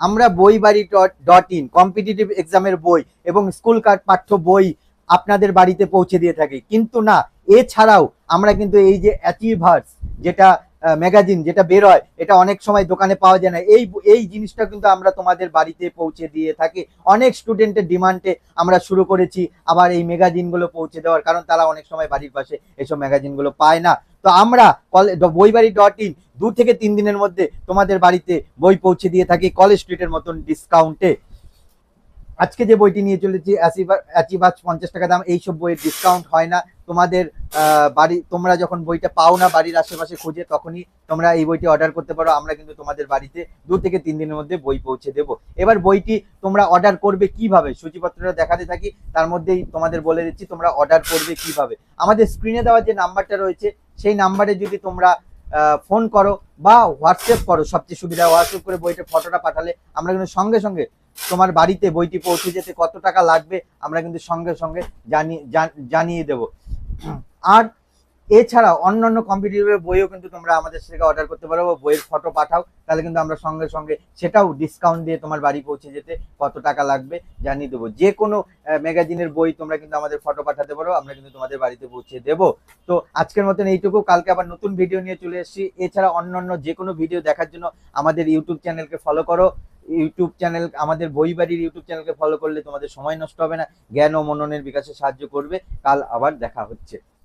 আমরা বইবাড়ি.in কম্পিটিটিভ এক্সামের বই এবং স্কুল পাঠ্য বই আপনাদের বাড়িতে পৌঁছে দিয়ে থাকি। কিন্তু না, এছাড়াও আমরা কিন্তু এই যে অ্যাচিভার্স যেটা ম্যাগাজিন যেটা বের হয়, এটা অনেক সময় দোকানে পাওয়া যায় না, এই জিনিসটা কিন্তু আমরা তোমাদের বাড়িতে পৌঁছে দিয়ে থাকি। অনেক স্টুডেন্টের ডিমান্ডে আমরা শুরু করেছি আবার এই ম্যাগাজিনগুলো পৌঁছে দেওয়ার, কারণ তারা অনেক সময় বাড়ির পাশে এসব ম্যাগাজিনগুলো পায় না। তো আমরা বইবাড়ি.in 2 থেকে 3 দিনের মধ্যে তোমাদের বাড়িতে বই পৌঁছে দিয়ে থাকি কলেজ স্ট্রিটের মতন ডিসকাউন্টে। আজকে যে বইটি নিয়ে চলেছি অ্যাচিভার্স 50 টাকা দাম, এইসব বইয়ের ডিসকাউন্ট হয় না। তোমাদের বাড়ি তোমরা যখন বইটা পাও না বাড়ির আশেপাশে খুঁজে, তখনই তোমরা এই বইটি অর্ডার করতে পারো। আমরা কিন্তু তোমাদের বাড়িতে 2 থেকে 3 দিনের মধ্যে বই পৌঁছে দেব। এবার বইটি তোমরা অর্ডার করবে কিভাবে, সূচিপত্রটা দেখাতে থাকি, তার মধ্যেই তোমাদের বলে দিচ্ছি তোমরা অর্ডার করবে কিভাবে। আমাদের স্ক্রিনে দেওয়া যে নাম্বারটা রয়েছে সেই নাম্বারে যদি তোমরা ফোন করো বা হোয়াটসঅ্যাপ করো, সবচেয়ে সুবিধা। হোয়াটসঅ্যাপ করে বইটার ফটোটা পাঠালে আমরা কিন্তু সঙ্গে সঙ্গে তোমার বাড়িতে বইটি পৌঁছে যেতে কত টাকা লাগবে আমরা কিন্তু সঙ্গে সঙ্গে জানিয়ে দেব। আর এছাড়া অন্যান্য কম্পিটিটিভ বইও কিন্তু তোমরা আমাদের থেকে অর্ডার করতে পারো, বইয়ের ফটো পাঠাও, তাহলে কিন্তু আমরা সঙ্গে সঙ্গে সেটাও ডিসকাউন্ট দিয়ে তোমার বাড়ি পৌঁছে যেতে কত টাকা লাগবে জানিয়ে দেবো। যে কোনো ম্যাগাজিনের বই তোমরা কিন্তু আমাদের ফটো পাঠাতে পারো, আমরা কিন্তু তোমাদের বাড়িতে পৌঁছে দেবো। তো আজকের মতন এইটুকু, কালকে আবার নতুন ভিডিও নিয়ে চলে এসেছি। এছাড়া অন্যান্য যে কোনো ভিডিও দেখার জন্য আমাদের ইউটিউব চ্যানেলকে ফলো করো। ইউটিউব চ্যানেল আমাদের বইবাড়ির ইউটিউব চ্যানেলকে ফলো করলে তোমাদের সময় নষ্ট হবে না, জ্ঞান ও মননের বিকাশে সাহায্য করবে। কাল আবার দেখা হচ্ছে।